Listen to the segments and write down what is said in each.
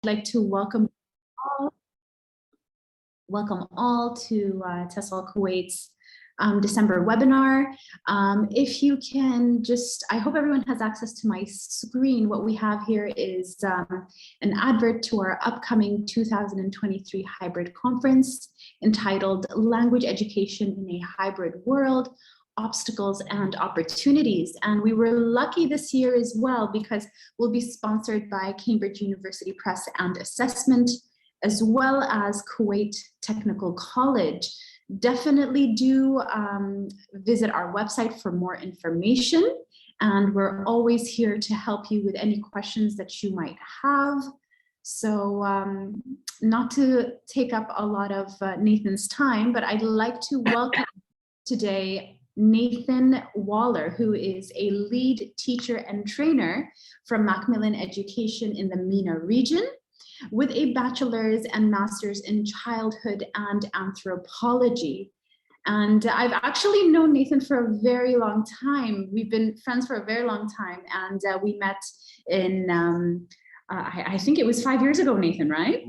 like to welcome all to TESOL Kuwait's December webinar. If you can just, I hope everyone has access to my screen. What we have here is an advert to our upcoming 2023 hybrid conference entitled Language Education in a Hybrid World, Obstacles and Opportunities. And we were lucky this year as well because we'll be sponsored by Cambridge University Press and Assessment, as well as Kuwait Technical College. Definitely do visit our website for more information. And we're always here to help you with any questions that you might have. So not to take up a lot of Nathan's time, but I'd like to welcome today Nathan Waller, who is a lead teacher and trainer from Macmillan Education in the MENA region, with a bachelor's and master's in childhood and anthropology. And I've actually known Nathan for a very long time. We've been friends for a very long time. And we met in, I think it was 5 years ago, Nathan, right?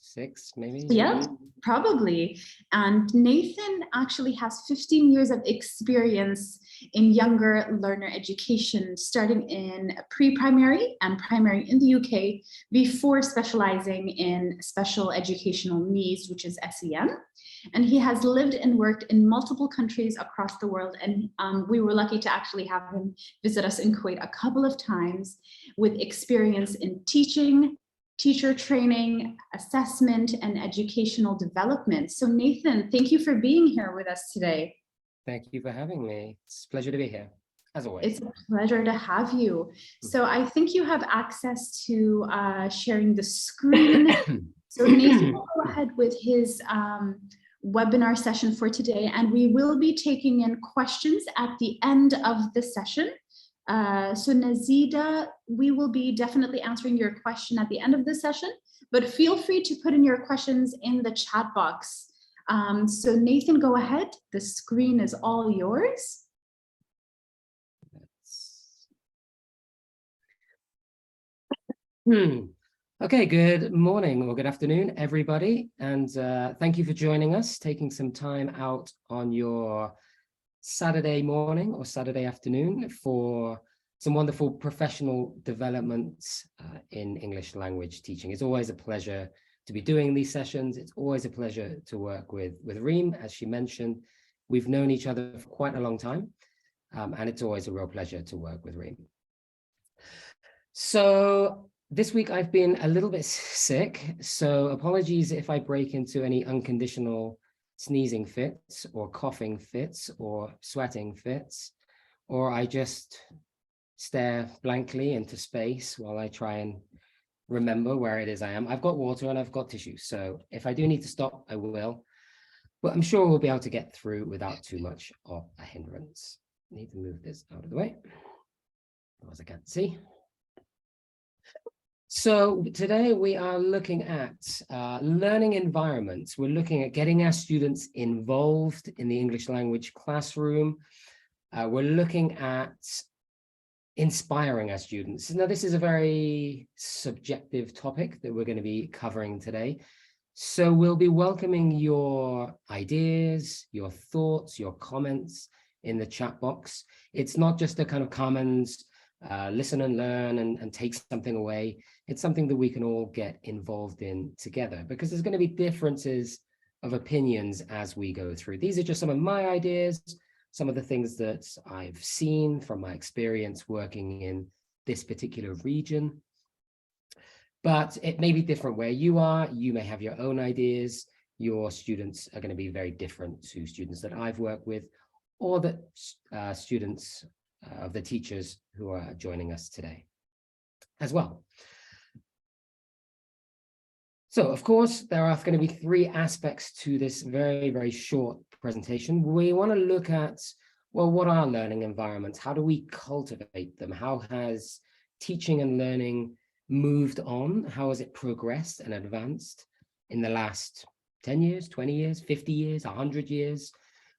6, maybe? Yeah, probably. And Nathan actually has 15 years of experience in younger learner education, starting in pre-primary and primary in the UK, before specializing in special educational needs, which is SEN. And he has lived and worked in multiple countries across the world. And we were lucky to actually have him visit us in Kuwait a couple of times, with experience in teaching, teacher training, assessment, and educational development. So Nathan, thank you for being here with us today. Thank you for having me. It's a pleasure to be here, as always. It's a pleasure to have you. So I think you have access to sharing the screen. So Nathan will go ahead with his webinar session for today, and we will be taking in questions at the end of the session. So Nazida, we will be definitely answering your question at the end of the session, but feel free to put in your questions in the chat box. So Nathan, go ahead. The screen is all yours. Okay, good morning or good afternoon, everybody. And thank you for joining us, taking some time out on your Saturday morning or Saturday afternoon for some wonderful professional developments in English language teaching. It's always a pleasure to be doing these sessions. It's always a pleasure to work with Reem, as she mentioned. We've known each other for quite a long time, and it's always a real pleasure to work with Reem. So this week I've been a little bit sick, so apologies if I break into any unconditional sneezing fits or coughing fits or sweating fits, or I just stare blankly into space while I try and remember where it is I am. I've got water and I've got tissue, so if I do need to stop, I will, but I'm sure we'll be able to get through without too much of a hindrance. I need to move this out of the way, otherwise I can't see. So today we are looking at learning environments. We're looking at getting our students involved in the English language classroom. We're looking at inspiring our students. Now, this is a very subjective topic that we're going to be covering today. So we'll be welcoming your ideas, your thoughts, your comments in the chat box. It's not just a kind of commons, listen and learn and take something away. It's something that we can all get involved in together, because there's going to be differences of opinions as we go through. These are just some of my ideas, some of the things that I've seen from my experience working in this particular region. But it may be different where you are. You may have your own ideas. Your students are going to be very different to students that I've worked with, or that students of the teachers who are joining us today as well. So, of course, there are going to be 3 aspects to this very, very short presentation. We want to look at, well, what are learning environments? How do we cultivate them? How has teaching and learning moved on? How has it progressed and advanced in the last 10 years, 20 years, 50 years, 100 years?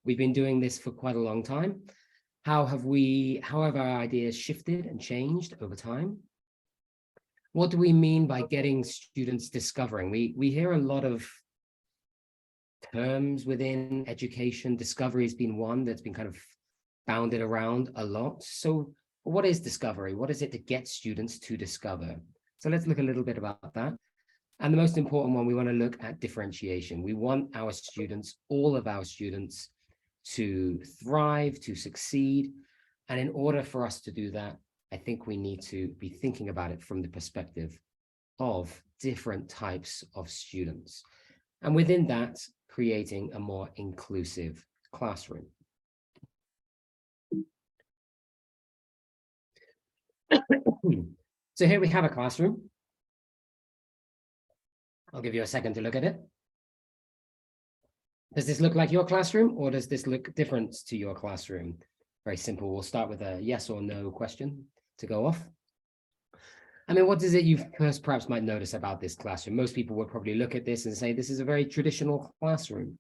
We've been doing this for quite a long time. How have our ideas shifted and changed over time? What do we mean by getting students discovering? We hear a lot of terms within education. Discovery has been one that's been kind of bounded around a lot. So what is discovery? What is it to get students to discover? So let's look a little bit about that. And the most important one, we want to look at differentiation. We want our students, all of our students, to thrive, to succeed. And in order for us to do that, I think we need to be thinking about it from the perspective of different types of students. And within that, creating a more inclusive classroom. So here we have a classroom. I'll give you a second to look at it. Does this look like your classroom, or does this look different to your classroom? Very simple. We'll start with a yes or no question to go off. I mean, what is it you first perhaps might notice about this classroom? Most people would probably look at this and say, this is a very traditional classroom.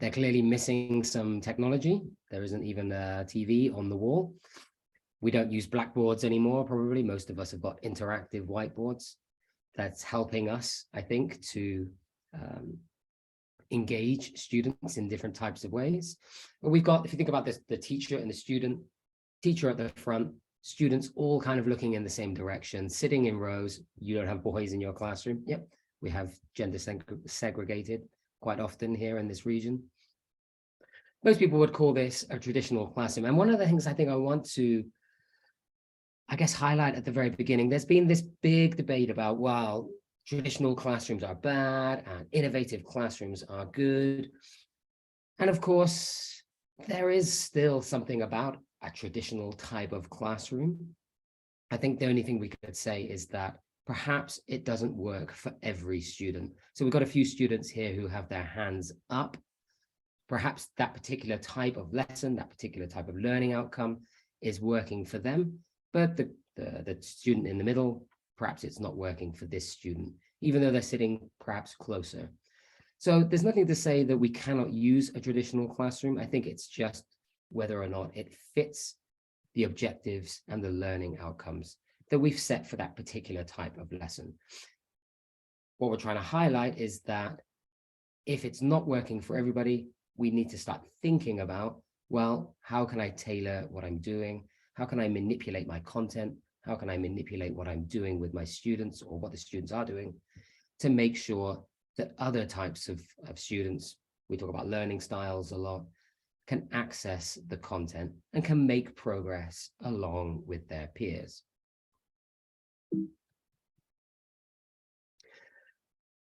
They're clearly missing some technology. There isn't even a TV on the wall. We don't use blackboards anymore, probably. Most of us have got interactive whiteboards. That's helping us, I think, to engage students in different types of ways. But we've got, if you think about this, the teacher and the student, teacher at the front, students all kind of looking in the same direction, sitting in rows. You don't have boys in your classroom. Yep, we have gender segregated quite often here in this region. Most people would call this a traditional classroom. And one of the things I think I want to, I guess, highlight at the very beginning, there's been this big debate about, well, traditional classrooms are bad and innovative classrooms are good. And of course, there is still something about a traditional type of classroom. I think the only thing we could say is that perhaps it doesn't work for every student. So we've got a few students here who have their hands up. Perhaps that particular type of lesson, that particular type of learning outcome is working for them, but the student in the middle, perhaps it's not working for this student, even though they're sitting perhaps closer. So there's nothing to say that we cannot use a traditional classroom. I think it's just whether or not it fits the objectives and the learning outcomes that we've set for that particular type of lesson. What we're trying to highlight is that if it's not working for everybody, we need to start thinking about, well, how can I tailor what I'm doing? How can I manipulate my content? How can I manipulate what I'm doing with my students or what the students are doing to make sure that other types of students, we talk about learning styles a lot, can access the content and can make progress along with their peers.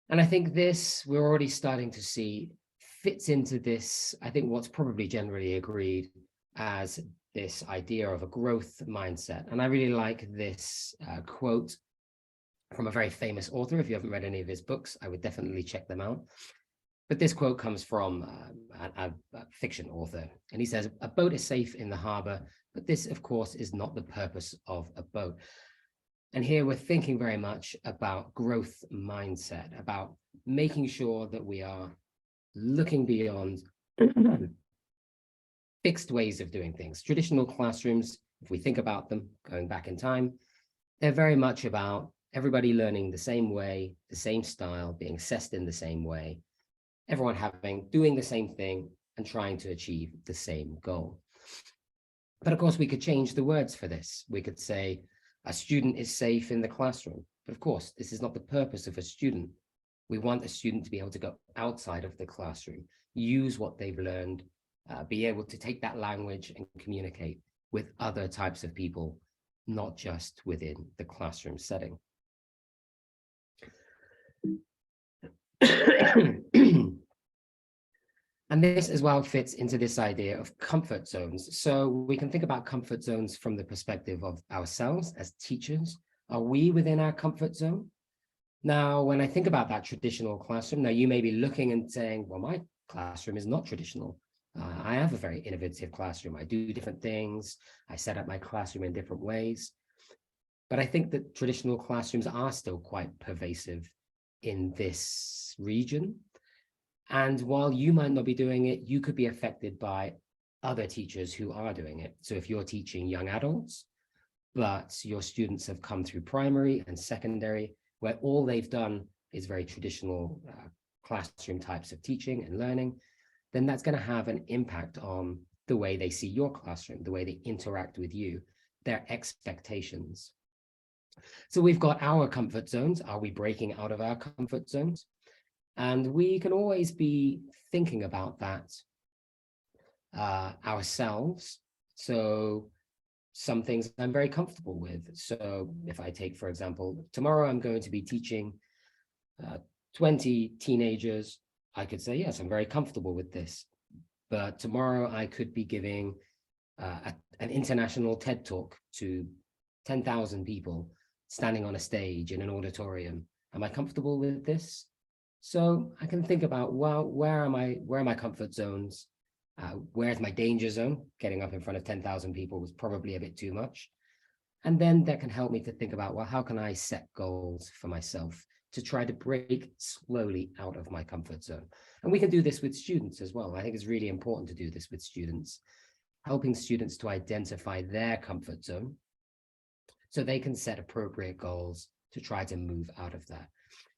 And I think this, we're already starting to see, fits into this, I think what's probably generally agreed as this idea of a growth mindset. And I really like this quote from a very famous author. If you haven't read any of his books, I would definitely check them out. But this quote comes from a fiction author, and he says, "A boat is safe in the harbor, but this, of course, is not the purpose of a boat." And here we're thinking very much about growth mindset, about making sure that we are looking beyond fixed ways of doing things. Traditional classrooms, if we think about them going back in time, they're very much about everybody learning the same way, the same style, being assessed in the same way, everyone doing the same thing and trying to achieve the same goal. But of course, we could change the words for this. We could say a student is safe in the classroom. But of course, this is not the purpose of a student. We want a student to be able to go outside of the classroom, use what they've learned, be able to take that language and communicate with other types of people, not just within the classroom setting. And this as well fits into this idea of comfort zones. So we can think about comfort zones from the perspective of ourselves as teachers. Are we within our comfort zone? Now, when I think about that traditional classroom, now you may be looking and saying, well, my classroom is not traditional. I have a very innovative classroom. I do different things. I set up my classroom in different ways. But I think that traditional classrooms are still quite pervasive in this region. And while you might not be doing it, you could be affected by other teachers who are doing it. So if you're teaching young adults, but your students have come through primary and secondary, where all they've done is very traditional classroom types of teaching and learning, then that's going to have an impact on the way they see your classroom, the way they interact with you, their expectations. So we've got our comfort zones. Are we breaking out of our comfort zones? And we can always be thinking about that ourselves. So some things I'm very comfortable with. So if I take, for example, tomorrow I'm going to be teaching 20 teenagers, I could say, yes, I'm very comfortable with this. But tomorrow I could be giving an international TED talk to 10,000 people standing on a stage in an auditorium. Am I comfortable with this? So I can think about, well, where are my comfort zones? Where's my danger zone? Getting up in front of 10,000 people was probably a bit too much. And then that can help me to think about, well, how can I set goals for myself to try to break slowly out of my comfort zone? And we can do this with students as well. I think it's really important to do this with students, helping students to identify their comfort zone so they can set appropriate goals to try to move out of that.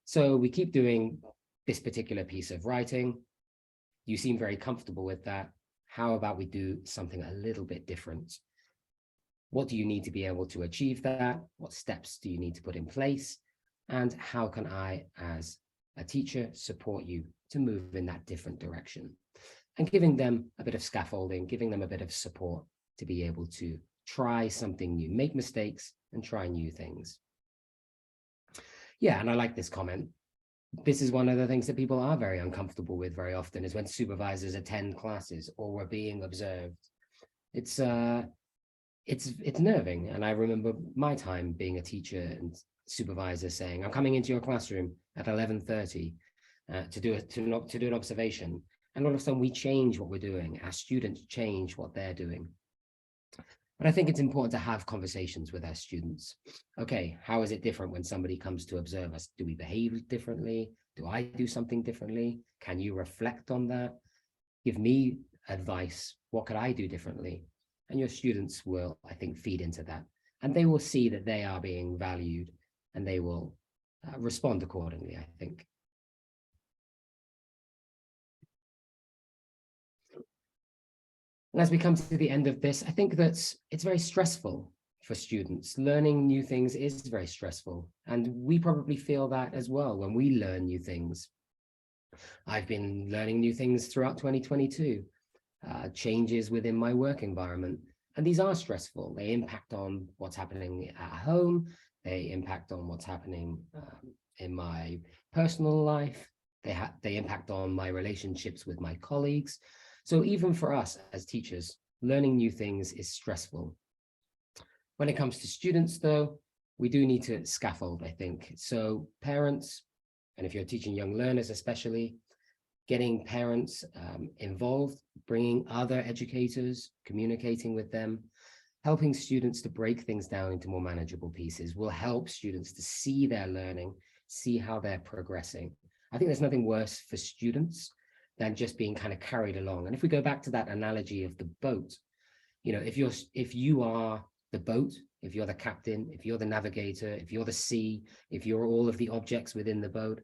So we keep doing this particular piece of writing. You seem very comfortable with that. How about we do something a little bit different? What do you need to be able to achieve that? What steps do you need to put in place? And how can I, as a teacher, support you to move in that different direction? And giving them a bit of scaffolding, giving them a bit of support to be able to try something new, make mistakes and try new things. Yeah, and I like this comment. This is one of the things that people are very uncomfortable with very often, is when supervisors attend classes or were being observed. It's nerving. And I remember my time being a teacher and supervisor saying, I'm coming into your classroom at 11:30 to do an observation. And all of a sudden we change what we're doing. Our students change what they're doing. But I think it's important to have conversations with our students. Okay, how is it different when somebody comes to observe us? Do we behave differently? Do I do something differently? Can you reflect on that? Give me advice. What could I do differently? And your students will, I think, feed into that. And they will see that they are being valued and they will respond accordingly, I think. And as we come to the end of this, I think that it's very stressful for students. Learning new things is very stressful. And we probably feel that as well when we learn new things. I've been learning new things throughout 2022, changes within my work environment. And these are stressful. They impact on what's happening at home. They impact on what's happening in my personal life. They impact on my relationships with my colleagues. So even for us as teachers, learning new things is stressful. When it comes to students, though, we do need to scaffold, I think. So parents, and if you're teaching young learners especially, getting parents involved, bringing other educators, communicating with them, helping students to break things down into more manageable pieces will help students to see their learning, see how they're progressing. I think there's nothing worse for students than just being kind of carried along. And if we go back to that analogy of the boat, you know, if you are the boat, if you're the captain, if you're the navigator, if you're the sea, if you're all of the objects within the boat,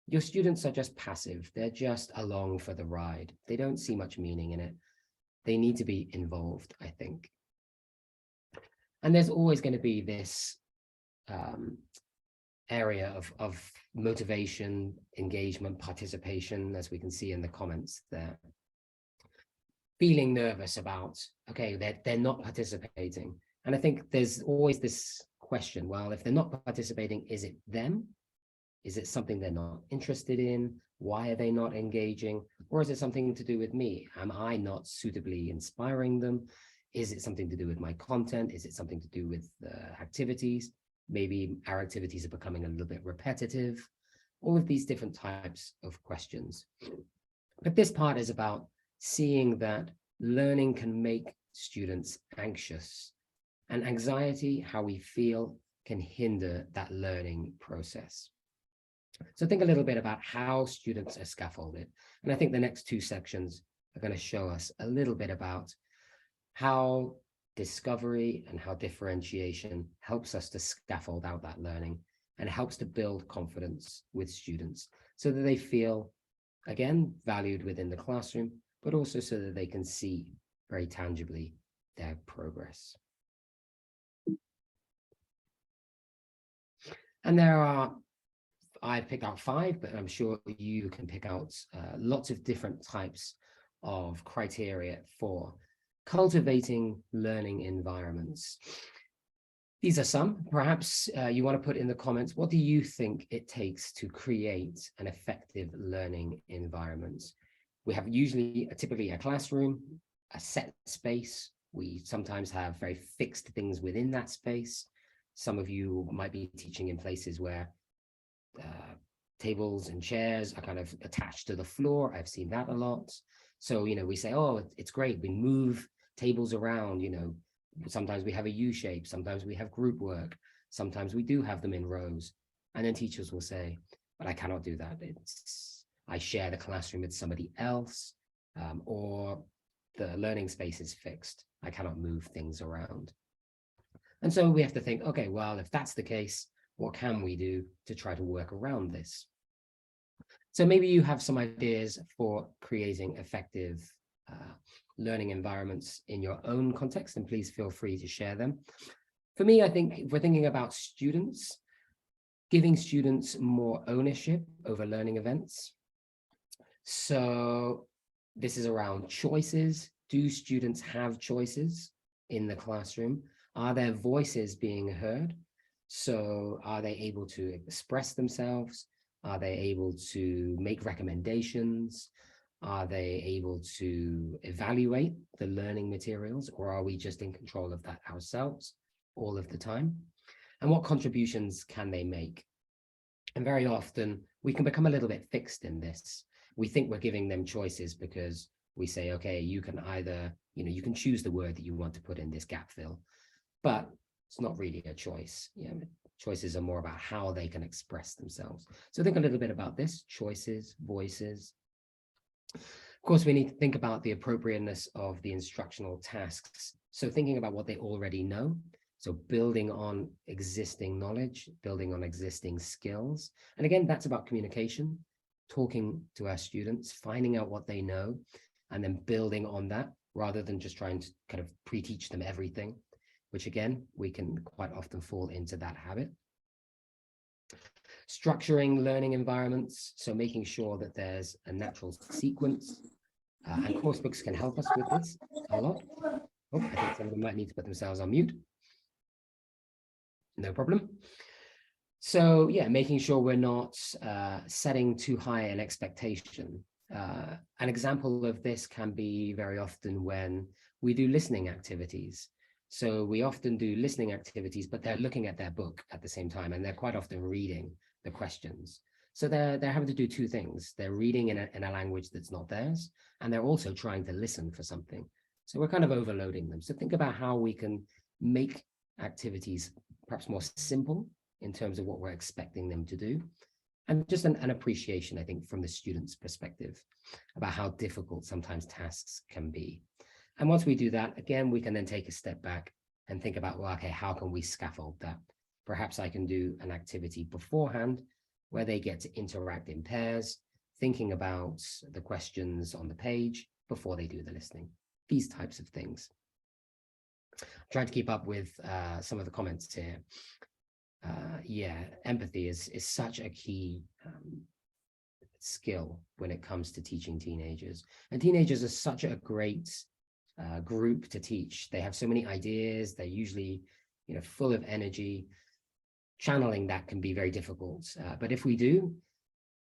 your students are just passive. They're just along for the ride. They don't see much meaning in it. They need to be involved, I think. And there's always going to be this area of motivation, engagement, participation, as we can see in the comments there. Feeling nervous about, okay, they're not participating. And I think there's always this question, well, if they're not participating, is it them? Is it something they're not interested in? Why are they not engaging? Or is it something to do with me? Am I not suitably inspiring them? Is it something to do with my content? Is it something to do with the activities? Maybe our activities are becoming a little bit repetitive. All of these different types of questions. But this part is about seeing that learning can make students anxious, and anxiety, how we feel, can hinder that learning process. So think a little bit about how students are scaffolded. And I think the next two sections are going to show us a little bit about how discovery and how differentiation helps us to scaffold out that learning and helps to build confidence with students so that they feel, again, valued within the classroom, but also so that they can see very tangibly their progress. And there are, I've picked out 5, but I'm sure you can pick out lots of different types of criteria for cultivating learning environments. These are some. Perhaps you want to put in the comments, what do you think it takes to create an effective learning environment? We have typically a classroom, a set space. We sometimes have very fixed things within that space. Some of you might be teaching in places where tables and chairs are kind of attached to the floor. I've seen that a lot. So, we say, oh, it's great. We move tables around, sometimes we have a U shape, sometimes we have group work, sometimes we do have them in rows. And then teachers will say, but I cannot do that. I share the classroom with somebody else, or the learning space is fixed. I cannot move things around. And so we have to think, okay, well, if that's the case, what can we do to try to work around this? So maybe you have some ideas for creating effective learning environments in your own context, and please feel free to share them. For me, I think if we're thinking about students, giving students more ownership over learning events. So this is around choices. Do students have choices in the classroom? Are their voices being heard? So are they able to express themselves? Are they able to make recommendations? Are they able to evaluate the learning materials, or are we just in control of that ourselves all of the time? And what contributions can they make? And very often we can become a little bit fixed in this. We think we're giving them choices because we say, okay, you can either, you can choose the word that you want to put in this gap fill, but it's not really a choice. Choices are more about how they can express themselves. So think a little bit about this: choices, voices. Of course, we need to think about the appropriateness of the instructional tasks. So thinking about what they already know. So building on existing knowledge, building on existing skills. And again, that's about communication, talking to our students, finding out what they know, and then building on that rather than just trying to kind of pre-teach them everything, which again, we can quite often fall into that habit. Structuring learning environments, so making sure that there's a natural sequence, and course books can help us with this a lot. Oh, I think some of them might need to put themselves on mute. No problem. So yeah, making sure we're not setting too high an expectation. An example of this can be very often when we do listening activities. So we often do listening activities, but they're looking at their book at the same time, and they're quite often reading the questions. So they're having to do 2 things. They're reading in a language that's not theirs, and they're also trying to listen for something. So we're kind of overloading them. So think about how we can make activities perhaps more simple in terms of what we're expecting them to do. And just an appreciation, I think, from the student's perspective about how difficult sometimes tasks can be. And once we do that, again, we can then take a step back and think about, well, okay, how can we scaffold that? Perhaps I can do an activity beforehand where they get to interact in pairs, thinking about the questions on the page before they do the listening. These types of things. I'm trying to keep up with some of the comments here. Yeah, empathy is such a key skill when it comes to teaching teenagers. And teenagers are such a great group to teach. They have so many ideas. They're usually, full of energy. Channeling that can be very difficult. But if we do,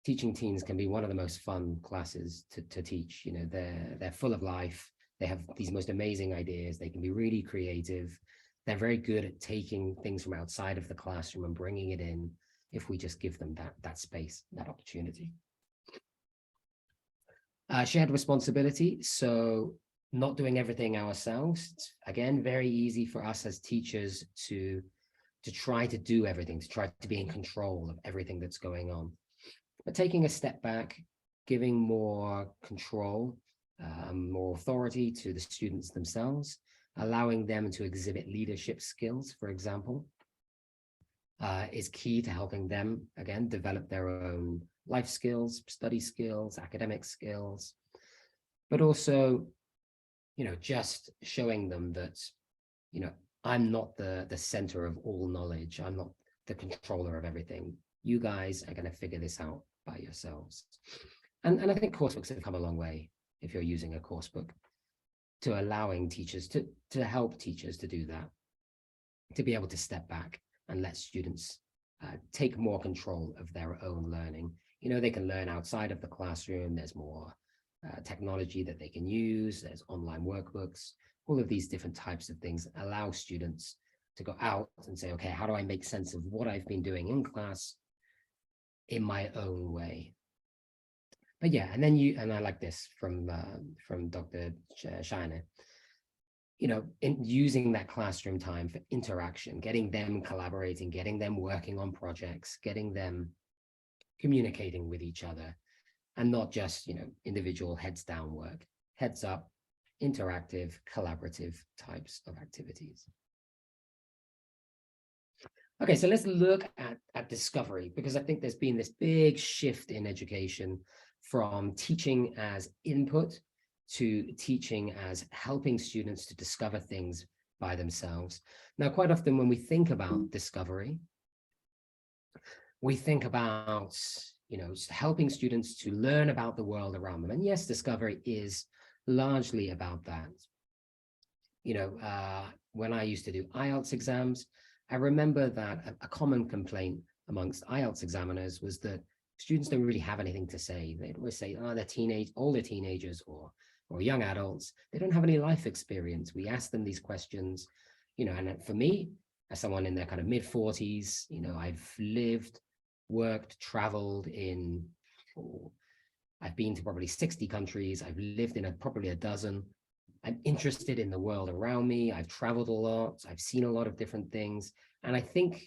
teaching teens can be one of the most fun classes to teach. They're full of life. They have these most amazing ideas. They can be really creative. They're very good at taking things from outside of the classroom and bringing it in if we just give them that space, that opportunity. Shared responsibility. So not doing everything ourselves. It's, again, very easy for us as teachers to try to do everything, to try to be in control of everything that's going on. But taking a step back, giving more control, more authority to the students themselves, allowing them to exhibit leadership skills, for example, is key to helping them, again, develop their own life skills, study skills, academic skills, but also, just showing them that, I'm not the center of all knowledge. I'm not the controller of everything. You guys are going to figure this out by yourselves. And I think coursebooks have come a long way, if you're using a coursebook, to allowing teachers to help teachers to do that, to be able to step back and let students take more control of their own learning. They can learn outside of the classroom. There's more technology that they can use. There's online workbooks. All of these different types of things allow students to go out and say, okay, how do I make sense of what I've been doing in class in my own way? But yeah, and then and I like this from Dr. Shiner, in using that classroom time for interaction, getting them collaborating, getting them working on projects, getting them communicating with each other, and not just, individual heads down work, heads up, interactive, collaborative types of activities. Okay, so let's look at discovery, because I think there's been this big shift in education from teaching as input to teaching as helping students to discover things by themselves. Now, quite often when we think about discovery, we think about, helping students to learn about the world around them. And yes, discovery is largely about that. When I used to do IELTS exams, I remember that a common complaint amongst IELTS examiners was that students don't really have anything to say. They'd always say, oh, they're older teenagers or young adults. They don't have any life experience. We ask them these questions, and for me, as someone in their kind of mid-40s, I've lived, worked, traveled I've been to probably 60 countries. I've lived in probably a dozen. I'm interested in the world around me. I've traveled a lot. I've seen a lot of different things. And I think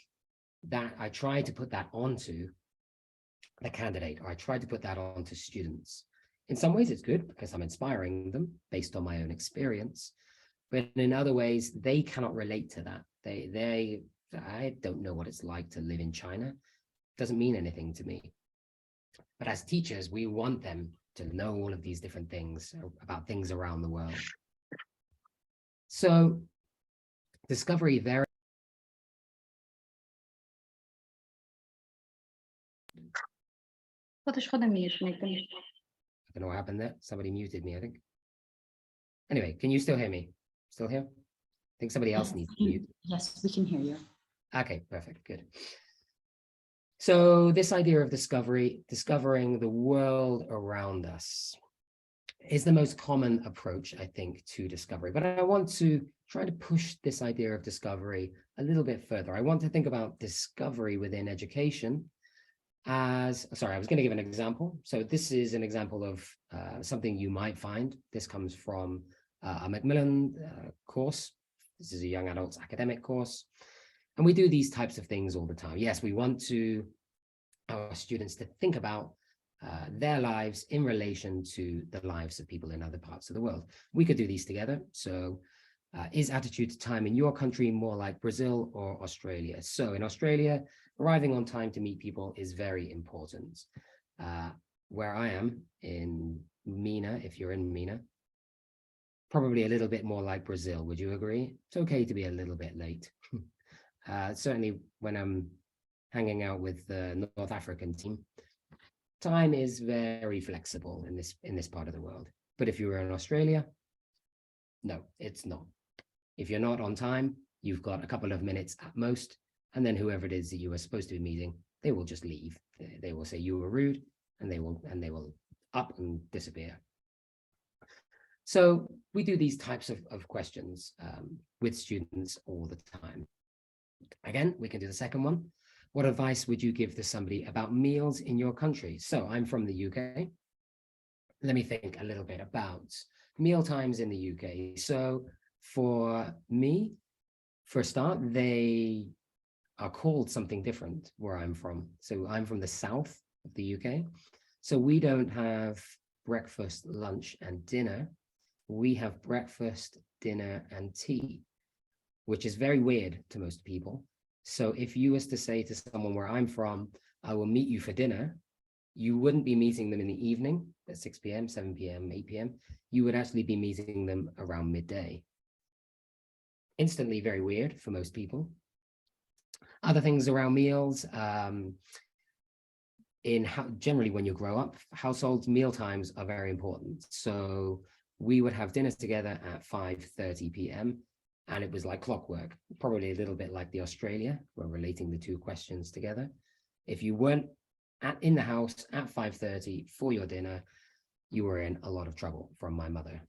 that I try to put that onto the candidate, or I try to put that onto students. In some ways, it's good because I'm inspiring them based on my own experience. But in other ways, they cannot relate to that. I don't know what it's like to live in China. It doesn't mean anything to me. But as teachers, we want them to know all of these different things about things around the world. So discovery very. I don't know what happened there. Somebody muted me, I think. Anyway, can you still hear me? Still here? I think somebody else needs to mute. Yes, we can hear you. Okay, perfect, good. So this idea of discovering the world around us is the most common approach, I think, to discovery. But I want to try to push this idea of discovery a little bit further. I want to think about discovery within education as, sorry, I was going to give an example. So this is an example of something you might find. This comes from a Macmillan course. This is a young adults academic course. And we do these types of things all the time. Yes, we want our students to think about their lives in relation to the lives of people in other parts of the world. We could do these together. So is attitude to time in your country more like Brazil or Australia? So in Australia, arriving on time to meet people is very important. Where I am in MENA, if you're in MENA, probably a little bit more like Brazil. Would you agree? It's okay to be a little bit late. Certainly when I'm hanging out with the North African team, time is very flexible in this part of the world. But if you were in Australia, no, it's not. If you're not on time, you've got a couple of minutes at most, and then whoever it is that you were supposed to be meeting, they will just leave. They will say you were rude, and they will up and disappear. So we do these types of questions with students all the time. Again, we can do the second one. What advice would you give to somebody about meals in your country? So I'm from the UK. Let me think a little bit about meal times in the UK. So for me, for a start, they are called something different where I'm from. So I'm from the south of the UK. So we don't have breakfast, lunch, and dinner. We have breakfast, dinner, and tea, which is very weird to most people. So if you was to say to someone where I'm from, I will meet you for dinner, you wouldn't be meeting them in the evening at 6 p.m., 7 p.m., 8 p.m. You would actually be meeting them around midday. Instantly very weird for most people. Other things around meals, generally when you grow up, households meal times are very important. So we would have dinners together at 5:30 p.m. and it was like clockwork, probably a little bit like the Australia. We're relating the two questions together. If you weren't in the house at 5:30 for your dinner, you were in a lot of trouble from my mother.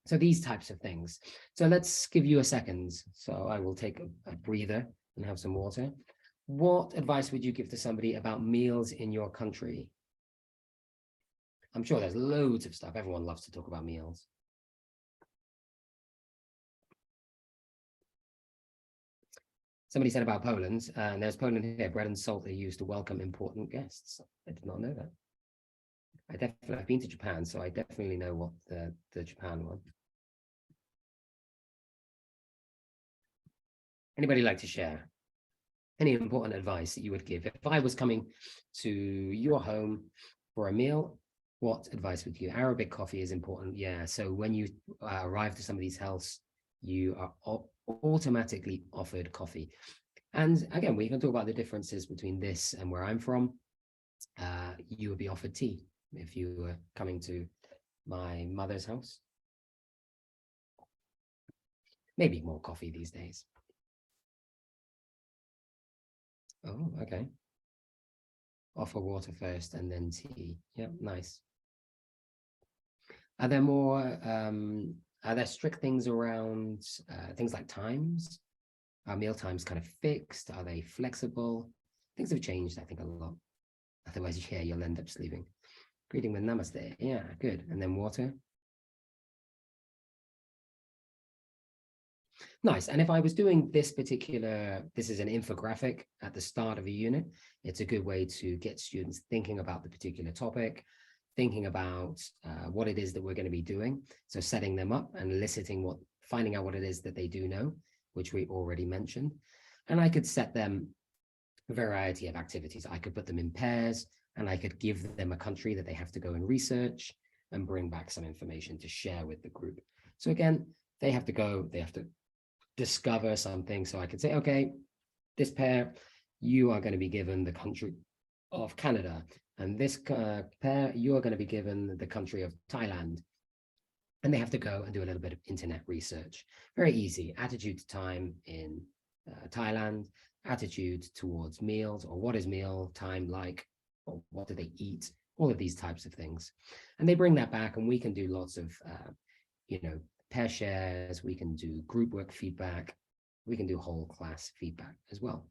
So these types of things. So let's give you a second. So I will take a breather and have some water. What advice would you give to somebody about meals in your country? I'm sure there's loads of stuff. Everyone loves to talk about meals. Somebody said about Poland, and there's Poland here, bread and salt are used to welcome important guests. I did not know that. I've been to Japan, so I definitely know what the Japan one. Anybody like to share any important advice that you would give? If I was coming to your home for a meal, what advice would you give? Arabic coffee is important. Yeah. So when you arrive to somebody's house, you are automatically offered coffee. And again, we can talk about the differences between this and where I'm from. You would be offered tea if you were coming to my mother's house. Maybe more coffee these days. Oh, okay. Offer water first and then tea. Yep, nice. Are there strict things around things like times? Are meal times kind of fixed? Are they flexible? Things have changed, I think, a lot. Otherwise, yeah, you'll end up sleeping. Greeting with namaste. Yeah, good. And then water. Nice. And if I was doing this is an infographic at the start of a unit, it's a good way to get students thinking about the particular topic, thinking about what it is that we're going to be doing. So setting them up and finding out what it is that they do know, which we already mentioned. And I could set them a variety of activities. I could put them in pairs and I could give them a country that they have to go and research and bring back some information to share with the group. So again, they have to discover something. So I could say, okay, this pair, you are going to be given the country of Canada, and this pair, you are going to be given the country of Thailand. And they have to go and do a little bit of internet research. Very easy. Attitude to time in Thailand, attitude towards meals, or what is meal time like, or what do they eat, all of these types of things. And they bring that back, and we can do lots of, pair shares, we can do group work feedback, we can do whole class feedback as well.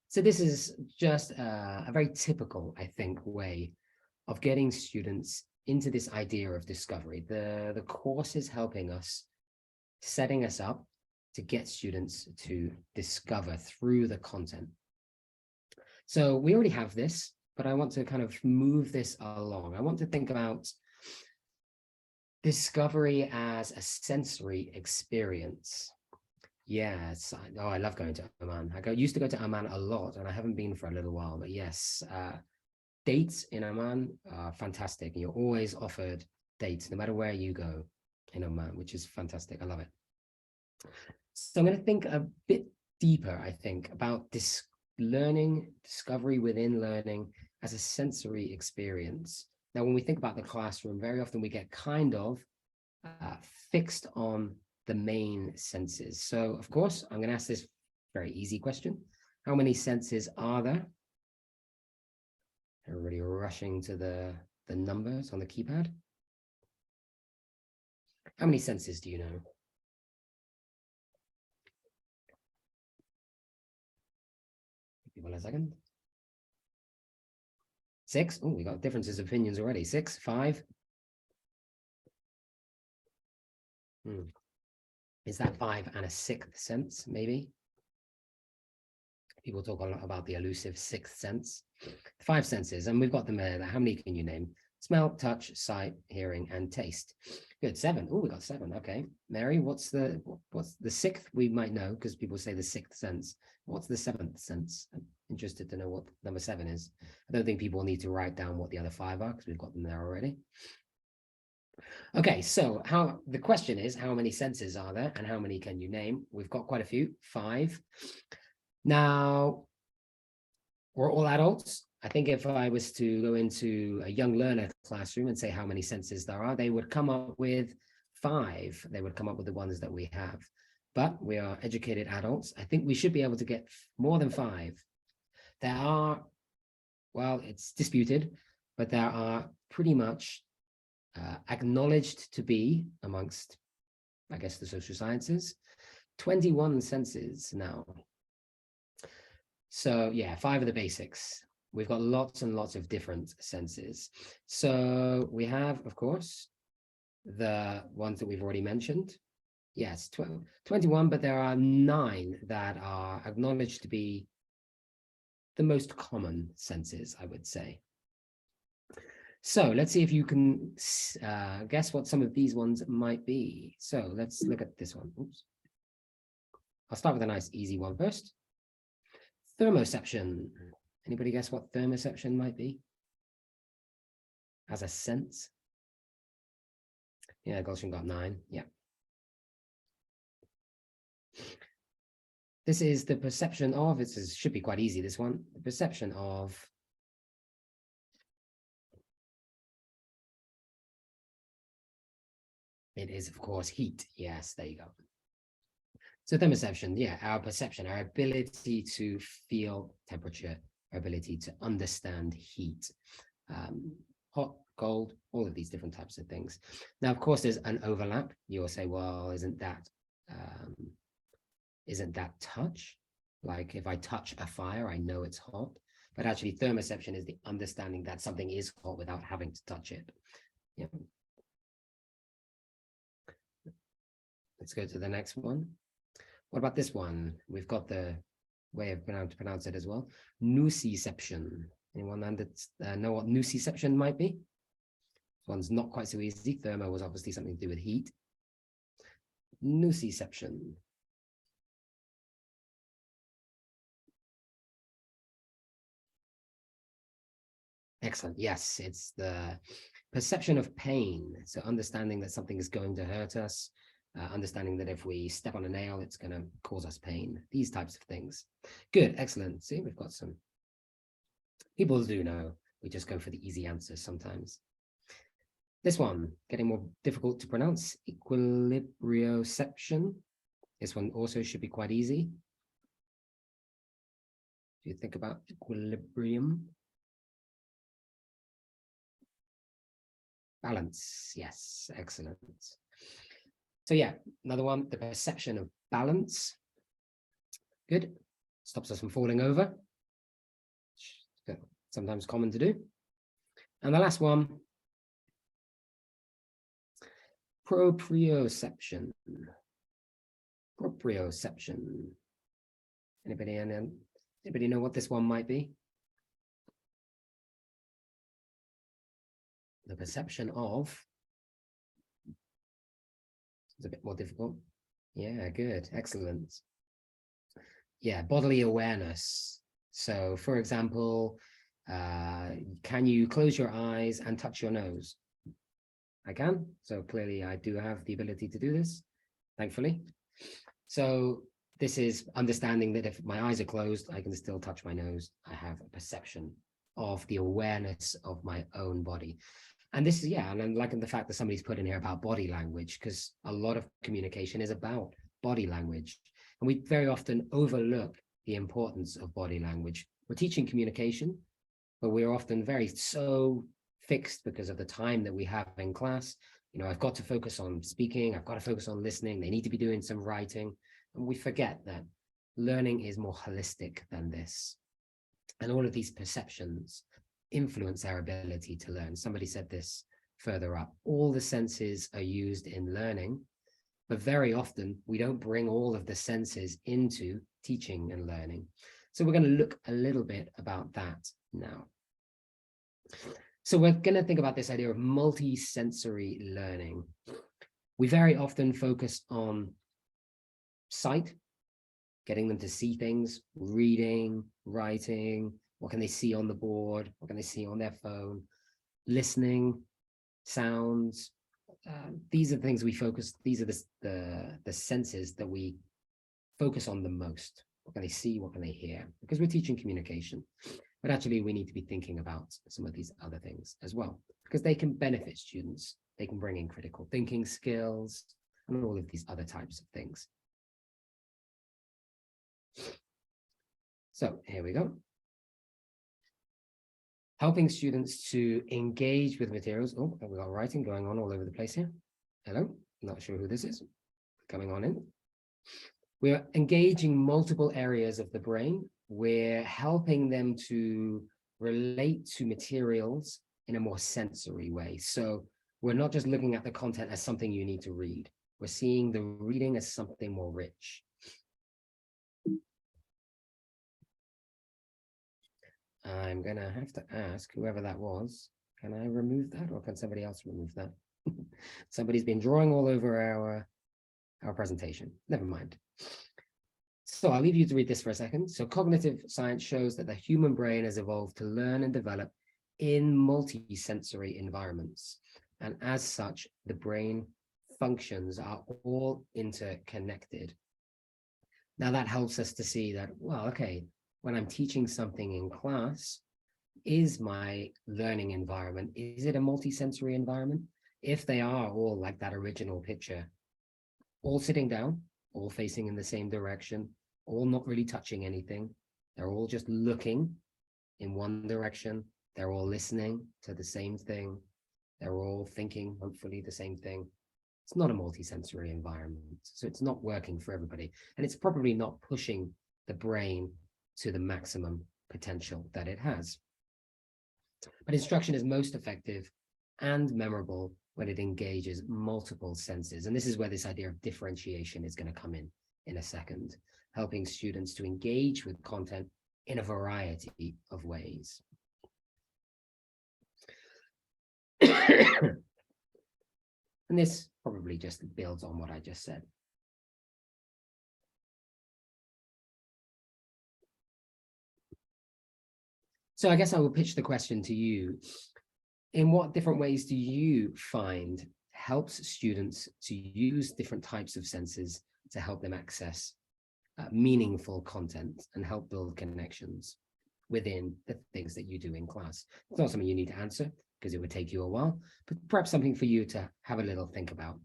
So this is just a very typical, I think, way of getting students into this idea of discovery. The course is helping us, setting us up to get students to discover through the content. So we already have this, but I want to kind of move this along. I want to think about discovery as a sensory experience. Yes, I love going to Oman. Used to go to Oman a lot, and I haven't been for a little while, but yes, dates in Oman are fantastic. You're always offered dates, no matter where you go in Oman, which is fantastic. I love it. So I'm going to think a bit deeper, I think, about this discovery within learning as a sensory experience. Now, when we think about the classroom, very often we get kind of fixed on the main senses. So, of course, I'm going to ask this very easy question. How many senses are there? Everybody rushing to the numbers on the keypad. How many senses do you know? Give people a second. 6. Oh, we got differences of opinions already. 6, 5. Is that 5 and a 6th sense, maybe? People talk a lot about the elusive 6th sense. 5 senses, and we've got them there. How many can you name? Smell, touch, sight, hearing, and taste. Good, 7. Oh, we got 7. Okay, Mary, what's the sixth? We might know because people say the sixth sense. What's the seventh sense? I'm interested to know what number 7 is. I don't think people need to write down what the other 5 are because we've got them there already. Okay, so the question is, how many senses are there and how many can you name? We've got quite a few, 5. Now, we're all adults. I think if I was to go into a young learner classroom and say how many senses there are, they would come up with 5. They would come up with the ones that we have. But we are educated adults. I think we should be able to get more than 5. There are, well, it's disputed, but there are pretty much acknowledged to be amongst, I guess, the social sciences, 21 senses now. So yeah, 5 of the basics. We've got lots and lots of different senses. So we have, of course, the ones that we've already mentioned. Yes, 21, but there are 9 that are acknowledged to be the most common senses, I would say. So let's see if you can guess what some of these ones might be. So let's look at this one. Oops. I'll start with a nice easy one first. Thermoception. Anybody guess what thermoception might be? As a sense? Yeah, Gulshan got 9. Yeah. This is the perception of, should be quite easy, this one. The perception of it is, of course, heat. Yes, there you go. So thermoception, yeah, our perception, our ability to feel temperature, our ability to understand heat, hot, cold, all of these different types of things. Now, of course, there's an overlap. You'll say, well, isn't that touch? Like if I touch a fire, I know it's hot. But actually, thermoception is the understanding that something is hot without having to touch it. Yeah. Let's go to the next one. What about this one? We've got the way of pronounce it as well. Nociception. Anyone know what nociception might be? This one's not quite so easy. Thermo was obviously something to do with heat. Nociception. Excellent. Yes, it's the perception of pain. So understanding that something is going to hurt us, understanding that if we step on a nail, it's going to cause us pain. These types of things. Good. Excellent. See, we've got some people do know. We just go for the easy answers sometimes. This one, getting more difficult to pronounce. Equilibrioception. This one also should be quite easy. Do you think about equilibrium? Balance, yes, excellent. So yeah, another one, the perception of balance. Good, stops us from falling over. Sometimes common to do. And the last one, proprioception. Proprioception. Anybody know what this one might be? The perception of, it's a bit more difficult. Yeah, good, excellent. Yeah, bodily awareness. So for example, can you close your eyes and touch your nose? I can, so clearly I do have the ability to do this, thankfully. So this is understanding that if my eyes are closed, I can still touch my nose. I have a perception of the awareness of my own body. And this is, yeah, and I'm liking the fact that somebody's put in here about body language, because a lot of communication is about body language. And we very often overlook the importance of body language. We're teaching communication, but we're often so fixed because of the time that we have in class. You know, I've got to focus on speaking, I've got to focus on listening, they need to be doing some writing. And we forget that learning is more holistic than this. And all of these perceptions influence our ability to learn. Somebody said this further up. All the senses are used in learning, but very often we don't bring all of the senses into teaching and learning. So we're going to look a little bit about that now. So we're going to think about this idea of multi-sensory learning. We very often focus on sight, getting them to see things, reading, writing, what can they see on the board, what can they see on their phone, listening, sounds. These are the things we focus, these are the senses that we focus on the most. What can they see, what can they hear? Because we're teaching communication. But actually, we need to be thinking about some of these other things as well, because they can benefit students. They can bring in critical thinking skills and all of these other types of things. So here we go. Helping students to engage with materials. Oh, we've got writing going on all over the place here. Hello, not sure who this is. Coming on in. We're engaging multiple areas of the brain. We're helping them to relate to materials in a more sensory way. So we're not just looking at the content as something you need to read. We're seeing the reading as something more rich. I'm gonna have to ask whoever that was, can I remove that or can somebody else remove that? Somebody's been drawing all over our presentation. Never mind. So I'll leave you to read this for a second. So cognitive science shows that the human brain has evolved to learn and develop in multi-sensory environments. And as such, the brain functions are all interconnected. Now that helps us to see that, well, okay, when I'm teaching something in class, is my learning environment, is it a multi-sensory environment? If they are all like that original picture, all sitting down, all facing in the same direction, all not really touching anything. They're all just looking in one direction. They're all listening to the same thing. They're all thinking, hopefully, the same thing. It's not a multi-sensory environment. So it's not working for everybody. And it's probably not pushing the brain to the maximum potential that it has. But instruction is most effective and memorable when it engages multiple senses. And this is where this idea of differentiation is going to come in a second, helping students to engage with content in a variety of ways. And this probably just builds on what I just said. So I guess I will pitch the question to you. In what different ways do you find helps students to use different types of senses to help them access meaningful content and help build connections within the things that you do in class? It's not something you need to answer because it would take you a while, but perhaps something for you to have a little think about.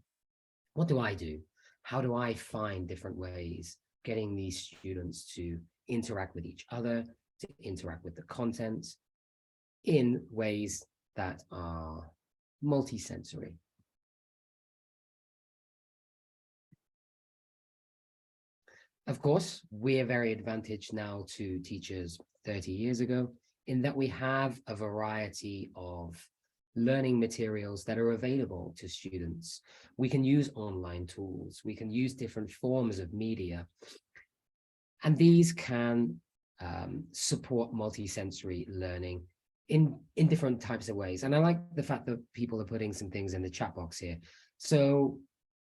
What do I do? How do I find different ways getting these students to interact with each other, to interact with the content in ways that are multisensory? Of course, we're very advantaged now to teachers 30 years ago in that we have a variety of learning materials that are available to students. We can use online tools, we can use different forms of media, and these can support multisensory learning in different types of ways. And I like the fact that people are putting some things in the chat box here. So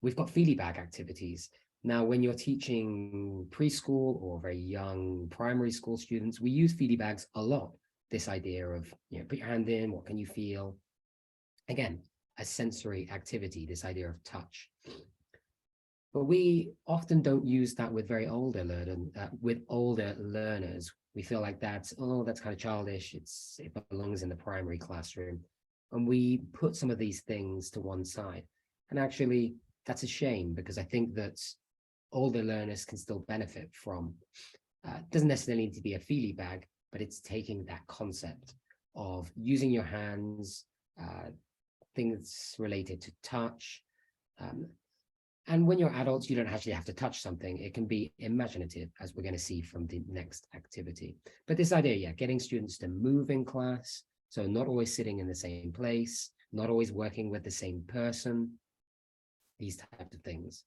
we've got feely bag activities. Now, when you're teaching preschool or very young primary school students, we use feely bags a lot. This idea of, put your hand in, what can you feel? Again, a sensory activity, this idea of touch. But we often don't use that with very older learners. We feel like that's kind of childish. It belongs in the primary classroom. And we put some of these things to one side. And actually, that's a shame, because I think that older learners can still benefit from, it doesn't necessarily need to be a feely bag, but it's taking that concept of using your hands, things related to touch. And when you're adults, you don't actually have to touch something. It can be imaginative, as we're going to see from the next activity. But this idea, getting students to move in class, so not always sitting in the same place, not always working with the same person, these types of things.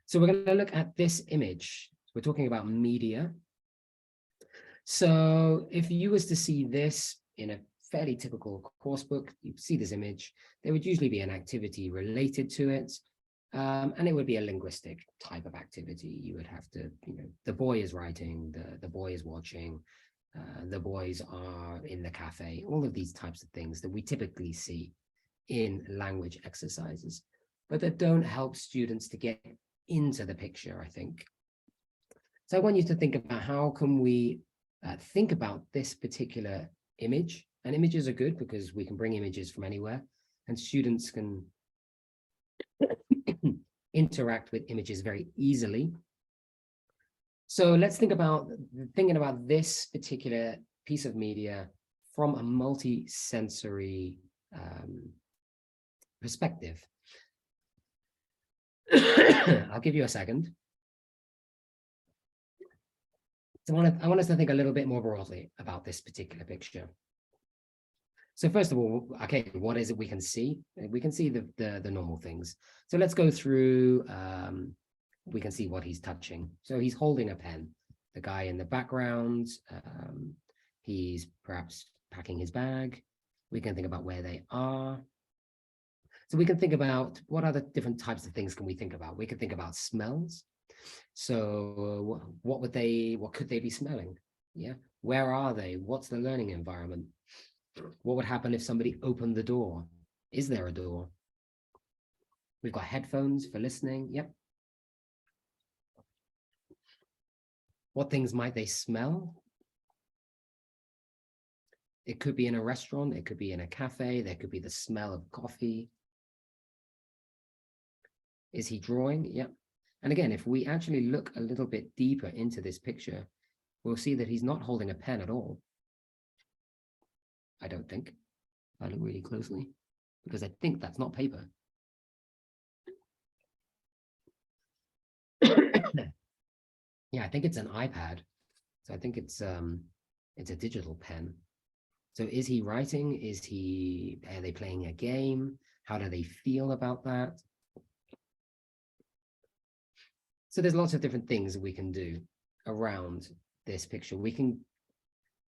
So we're going to look at this image. We're talking about media. So if you was to see this in a fairly typical course book. You see this image, there would usually be an activity related to it. And it would be a linguistic type of activity. You would have to, the boy is writing, the boy is watching, the boys are in the cafe, all of these types of things that we typically see in language exercises, but that don't help students to get into the picture, I think. So I want you to think about how can we think about this particular image. And images are good because we can bring images from anywhere, and students can interact with images very easily. So let's think about thinking about this particular piece of media from a multi-sensory perspective. I'll give you a second. So I want us to think a little bit more broadly about this particular picture. So first of all, okay, what is it we can see? We can see the normal things. So let's go through, we can see what he's touching. So he's holding a pen. The guy in the background, he's perhaps packing his bag. We can think about where they are. So we can think about what other different types of things can we think about? We could think about smells. So what could they be smelling? Yeah, where are they? What's the learning environment? What would happen if somebody opened the door? Is there a door? We've got headphones for listening. Yep. What things might they smell? It could be in a restaurant. It could be in a cafe. There could be the smell of coffee. Is he drawing? Yep. And again, if we actually look a little bit deeper into this picture, we'll see that he's not holding a pen at all. I don't think. I look really closely, because I think that's not paper. Yeah, I think it's an iPad. So I think it's a digital pen. So is he writing? Are they playing a game? How do they feel about that? So there's lots of different things that we can do around this picture. We can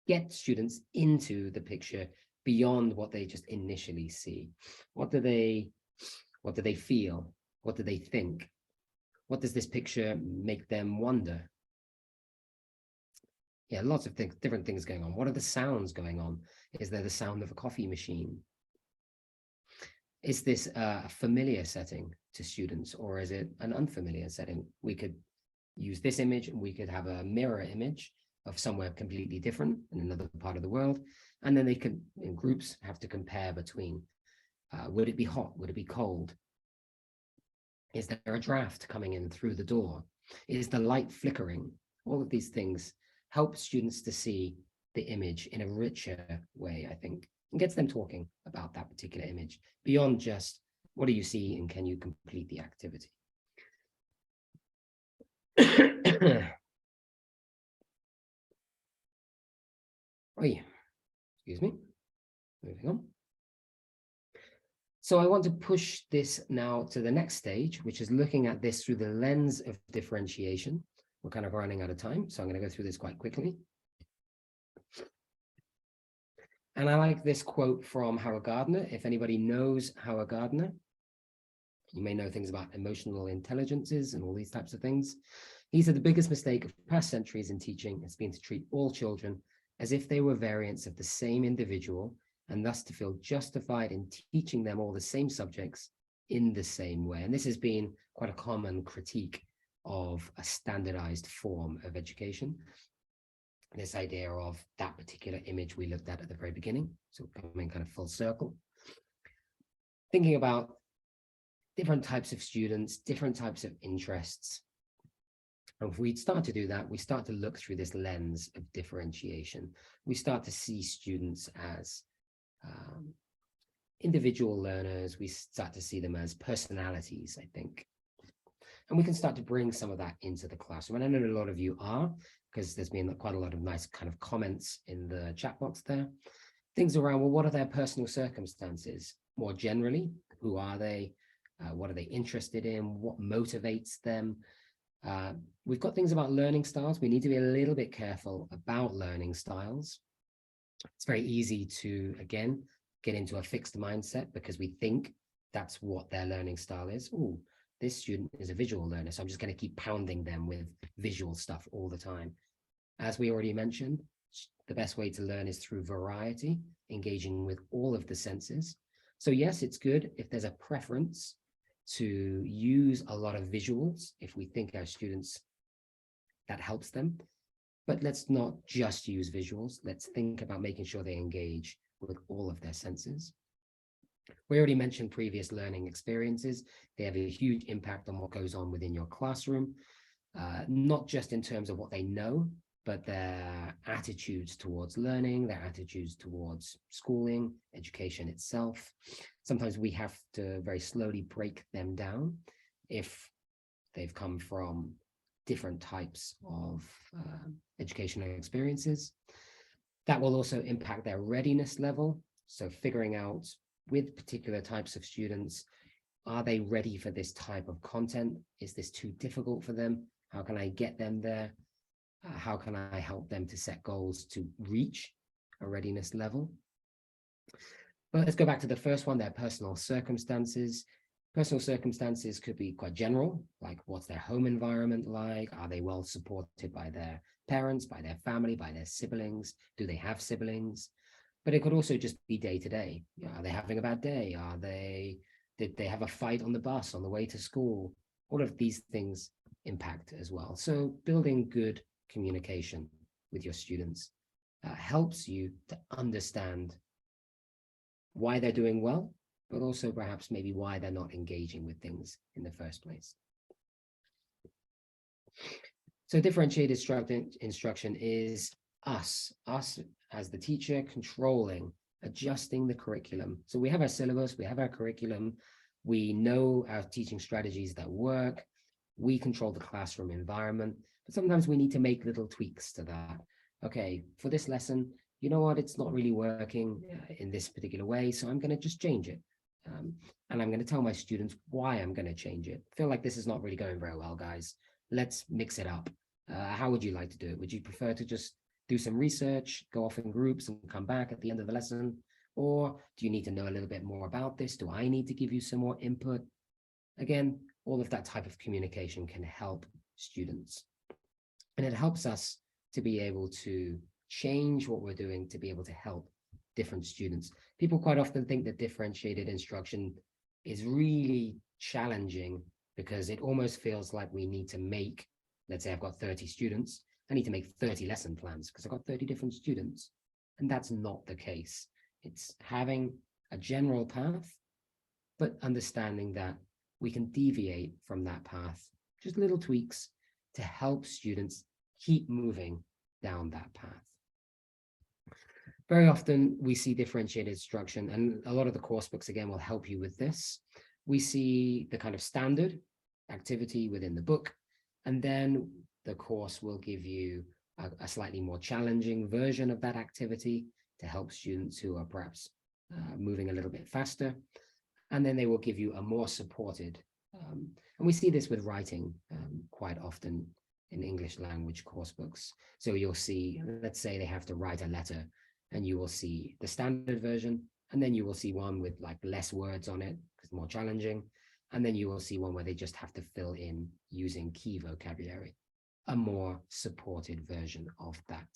get students into the picture beyond what they just initially see. What do they feel? What do they think? What does this picture make them wonder? Yeah, lots of things, different things going on. What are the sounds going on? Is there the sound of a coffee machine? Is this a familiar setting to students, or is it an unfamiliar setting? We could use this image and we could have a mirror image of somewhere completely different in another part of the world. And then they could, in groups, have to compare between, would it be hot? Would it be cold? Is there a draft coming in through the door? Is the light flickering? All of these things help students to see the image in a richer way, I think, and gets them talking about that particular image beyond just what do you see and can you complete the activity. Oh, yeah. Excuse me. Moving on. So I want to push this now to the next stage, which is looking at this through the lens of differentiation. We're kind of running out of time, so I'm going to go through this quite quickly. And I like this quote from Howard Gardner. If anybody knows Howard Gardner, you may know things about emotional intelligences and all these types of things. He said the biggest mistake of past centuries in teaching has been to treat all children as if they were variants of the same individual, and thus to feel justified in teaching them all the same subjects in the same way. And this has been quite a common critique of a standardized form of education. This idea of that particular image we looked at the very beginning, so coming kind of full circle. Thinking about different types of students, different types of interests. And if we start to do that, we start to look through this lens of differentiation. We start to see students as individual learners. We start to see them as personalities, I think. And we can start to bring some of that into the classroom. And I know a lot of you are, because there's been quite a lot of nice kind of comments in the chat box there. Things around, well, what are their personal circumstances? More generally, who are they? What are they interested in? What motivates them? We've got things about learning styles. We need to be a little bit careful about learning styles. It's very easy to, again, get into a fixed mindset because we think that's what their learning style is. Oh, this student is a visual learner, so I'm just going to keep pounding them with visual stuff all the time. As we already mentioned, the best way to learn is through variety, engaging with all of the senses. So yes, it's good if there's a preference to use a lot of visuals, if we think our students, that helps them. But let's not just use visuals. Let's think about making sure they engage with all of their senses. We already mentioned previous learning experiences. They have a huge impact on what goes on within your classroom, not just in terms of what they know, but their attitudes towards learning, their attitudes towards schooling, education itself. Sometimes we have to very slowly break them down if they've come from different types of educational experiences. That will also impact their readiness level. So figuring out with particular types of students, are they ready for this type of content? Is this too difficult for them? How can I get them there? How can I help them to set goals to reach a readiness level? But let's go back to the first one, their personal circumstances. Personal circumstances could be quite general, like what's their home environment like? Are they well supported by their parents, by their family, by their siblings? Do they have siblings? But it could also just be day to day. Are they having a bad day? Did they have a fight on the bus on the way to school? All of these things impact as well. So building good communication with your students helps you to understand why they're doing well, but also perhaps maybe why they're not engaging with things in the first place. So differentiated instruction is us as the teacher controlling, adjusting the curriculum. So we have our syllabus, we have our curriculum, we know our teaching strategies that work, we control the classroom environment, but sometimes we need to make little tweaks to that. Okay, for this lesson, you know what, it's not really working in this particular way, so I'm going to just change it. And I'm going to tell my students why I'm going to change it. I feel like this is not really going very well, guys. Let's mix it up. How would you like to do it? Would you prefer to just do some research, go off in groups and come back at the end of the lesson? Or do you need to know a little bit more about this? Do I need to give you some more input? Again, all of that type of communication can help students. And it helps us to be able to change what we're doing to be able to help different students. People quite often think that differentiated instruction is really challenging because it almost feels like we need to make, let's say I've got 30 students, I need to make 30 lesson plans because I've got 30 different students. And that's not the case. It's having a general path, but understanding that we can deviate from that path, just little tweaks to help students keep moving down that path. Very often we see differentiated instruction, and a lot of the course books, again, will help you with this. We see the kind of standard activity within the book, and then the course will give you a slightly more challenging version of that activity to help students who are perhaps moving a little bit faster. And then they will give you a more supported, and we see this with writing quite often in English language course books. So you'll see, let's say they have to write a letter, and you will see the standard version, and then you will see one with like less words on it, because more challenging. And then you will see one where they just have to fill in using key vocabulary, a more supported version of that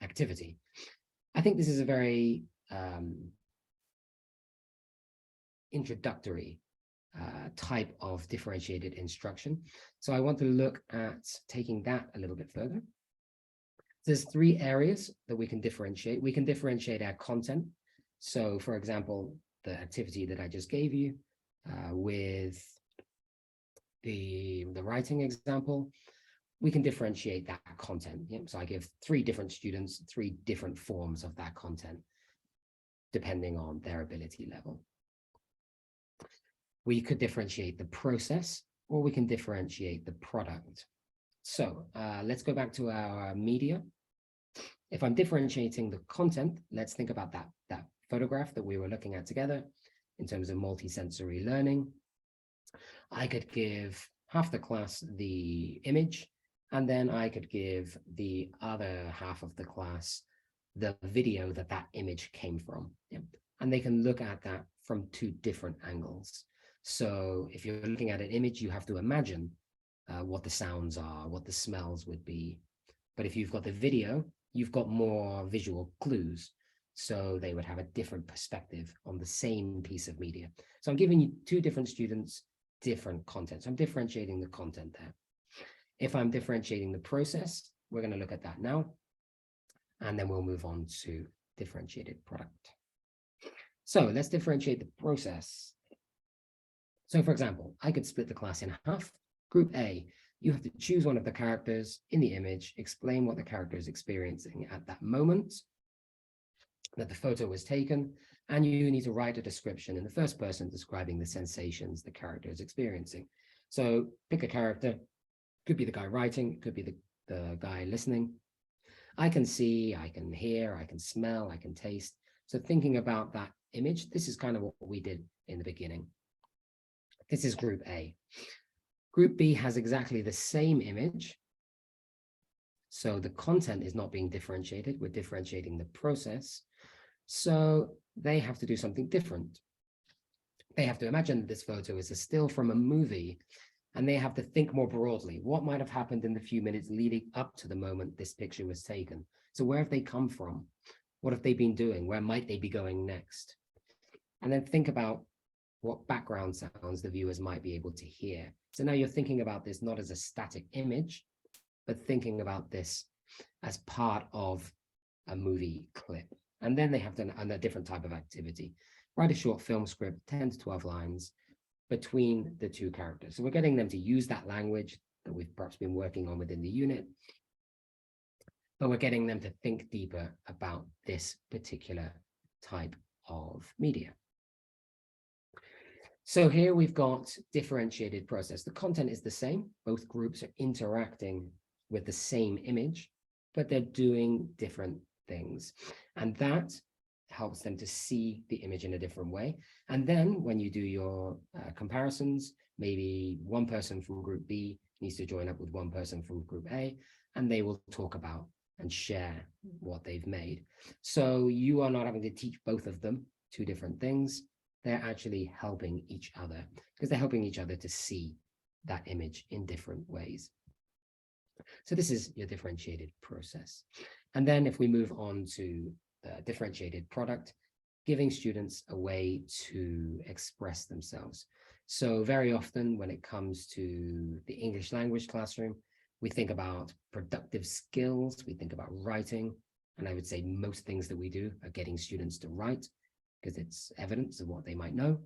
activity. I think this is a very introductory type of differentiated instruction. So I want to look at taking that a little bit further. There's 3 areas that we can differentiate. We can differentiate our content. So for example, the activity that I just gave you with the writing example, we can differentiate that content. Yeah? So I give 3 different students 3 different forms of that content, depending on their ability level. We could differentiate the process, or we can differentiate the product. So let's go back to our media. If I'm differentiating the content, let's think about that photograph that we were looking at together in terms of multisensory learning. I could give half the class the image, and then I could give the other half of the class the video that that image came from. Yeah. And they can look at that from two different angles. So if you're looking at an image, you have to imagine what the sounds are, what the smells would be. But if you've got the video, you've got more visual clues. So they would have a different perspective on the same piece of media. So I'm giving you two different students, different content. So I'm differentiating the content there. If I'm differentiating the process, we're going to look at that now. And then we'll move on to differentiated product. So let's differentiate the process. So for example, I could split the class in half. Group A, you have to choose one of the characters in the image, explain what the character is experiencing at that moment that the photo was taken, and you need to write a description in the first person describing the sensations the character is experiencing. So pick a character, could be the guy writing, it could be the guy listening. I can see, I can hear, I can smell, I can taste. So thinking about that image, this is kind of what we did in the beginning. This is group A. Group B has exactly the same image. So the content is not being differentiated. We're differentiating the process. So they have to do something different. They have to imagine that this photo is a still from a movie, and they have to think more broadly. What might have happened in the few minutes leading up to the moment this picture was taken? So where have they come from? What have they been doing? Where might they be going next? And then think about what background sounds the viewers might be able to hear. So now you're thinking about this not as a static image, but thinking about this as part of a movie clip. And then they have done a different type of activity. Write a short film script, 10 to 12 lines between the two characters. So we're getting them to use that language that we've perhaps been working on within the unit, but we're getting them to think deeper about this particular type of media. So here we've got differentiated process. The content is the same. Both groups are interacting with the same image, but they're doing different things. And that helps them to see the image in a different way. And then when you do your comparisons, maybe one person from group B needs to join up with one person from group A, and they will talk about and share what they've made. So you are not having to teach both of them two different things. They're actually helping each other because they're helping each other to see that image in different ways. So this is your differentiated process. And then if we move on to the differentiated product, giving students a way to express themselves. So very often when it comes to the English language classroom, we think about productive skills, we think about writing, and I would say most things that we do are getting students to write because it's evidence of what they might know,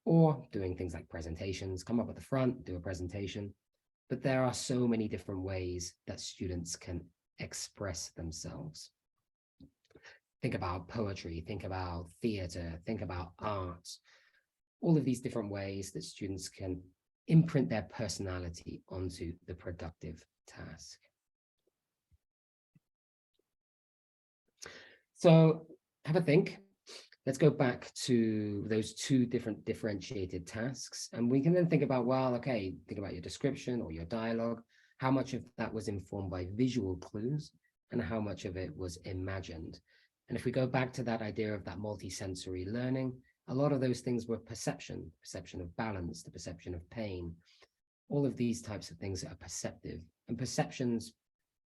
or doing things like presentations, come up at the front, do a presentation. But there are so many different ways that students can express themselves. Think about poetry, think about theater, think about art, all of these different ways that students can imprint their personality onto the productive task. So have a think. Let's go back to those two different differentiated tasks. And we can then think about, well, okay, think about your description or your dialogue. How much of that was informed by visual clues and how much of it was imagined? And if we go back to that idea of that multisensory learning, a lot of those things were perception of balance, the perception of pain. All of these types of things are perceptive, and perceptions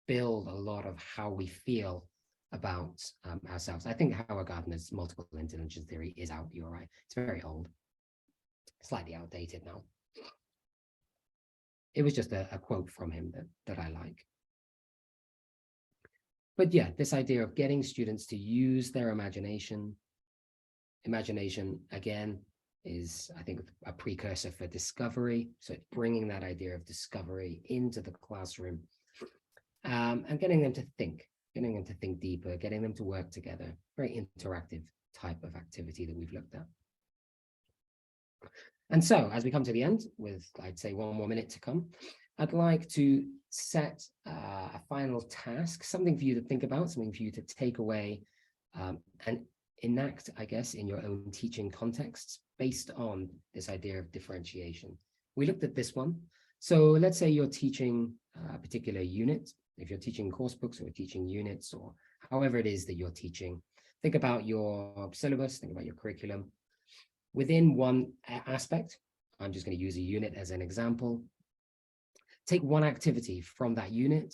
build a lot of how we feel about ourselves. I think Howard Gardner's multiple intelligence theory is out, you're right. It's very old, slightly outdated now. It was just a quote from him that I like. But yeah, this idea of getting students to use their imagination. Imagination, again, is, I think, a precursor for discovery. So it's bringing that idea of discovery into the classroom and getting them to think deeper, getting them to work together. Very interactive type of activity that we've looked at. And so as we come to the end with, I'd say, one more minute to come, I'd like to set a final task, something for you to think about, something for you to take away and enact, I guess, in your own teaching contexts based on this idea of differentiation. We looked at this one. So let's say you're teaching a particular unit. If you're teaching course books or teaching units or however it is that you're teaching. Think about your syllabus, think about your curriculum. Within one aspect, I'm just going to use a unit as an example. Take one activity from that unit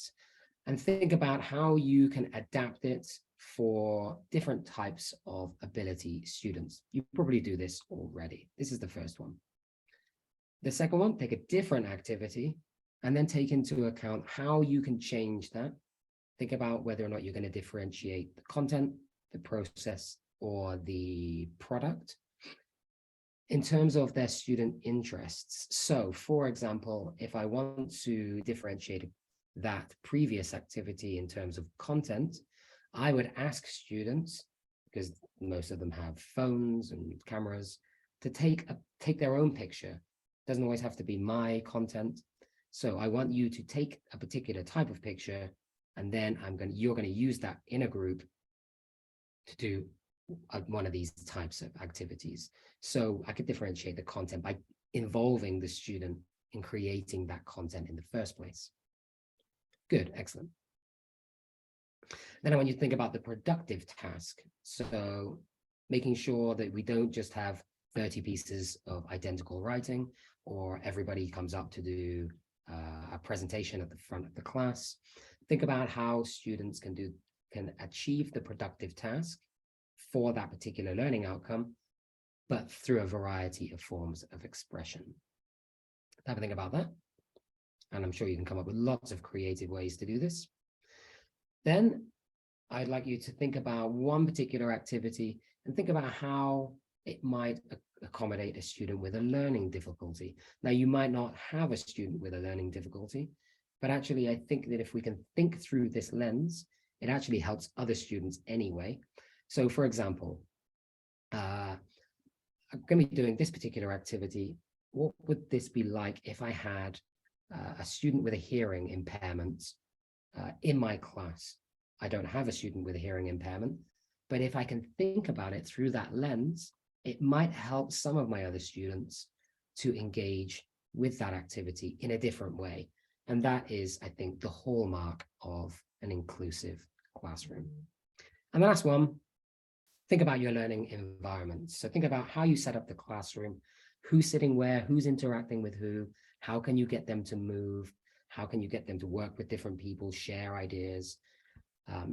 and think about how you can adapt it for different types of ability students. You probably do this already. This is the first one. The second one, take a different activity and then take into account how you can change that. Think about whether or not you're going to differentiate the content, the process, or the product in terms of their student interests. So, for example, if I want to differentiate that previous activity in terms of content, I would ask students, because most of them have phones and cameras, to take their own picture. It doesn't always have to be my content. So I want you to take a particular type of picture, and then you're going to use that in a group to do one of these types of activities. So I could differentiate the content by involving the student in creating that content in the first place. Good, excellent. Then I want you to think about the productive task. So making sure that we don't just have 30 pieces of identical writing, or everybody comes up to do a presentation at the front of the class. Think about how students can achieve the productive task for that particular learning outcome, but through a variety of forms of expression. Have a think about that. And I'm sure you can come up with lots of creative ways to do this. Then I'd like you to think about one particular activity and think about how it might accommodate a student with a learning difficulty. Now, you might not have a student with a learning difficulty, but actually I think that if we can think through this lens, it actually helps other students anyway. So for example, I'm going to be doing this particular activity. What would this be like if I had a student with a hearing impairment in my class? I don't have a student with a hearing impairment, but if I can think about it through that lens, it might help some of my other students to engage with that activity in a different way. And that is, I think, the hallmark of an inclusive classroom. And the last one, think about your learning environment. So think about how you set up the classroom, who's sitting where, who's interacting with who, how can you get them to move, how can you get them to work with different people, share ideas.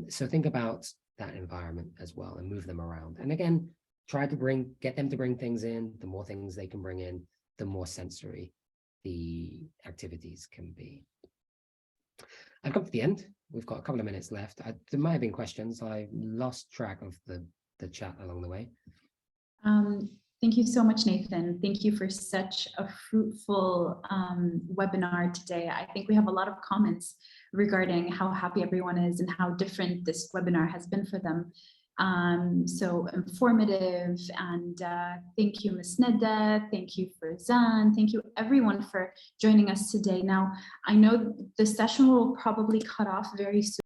So think about that environment as well and move them around. And again, try to get them to bring things in. The more things they can bring in, the more sensory the activities can be. I've come to the end. We've got a couple of minutes left. There might have been questions. I lost track of the chat along the way. Thank you so much, Nathan. Thank you for such a fruitful webinar today. I think we have a lot of comments regarding how happy everyone is and how different this webinar has been for them. So informative, and thank you, Ms. Neda, thank you Farzan, thank you everyone for joining us today. Now, I know the session will probably cut off very soon.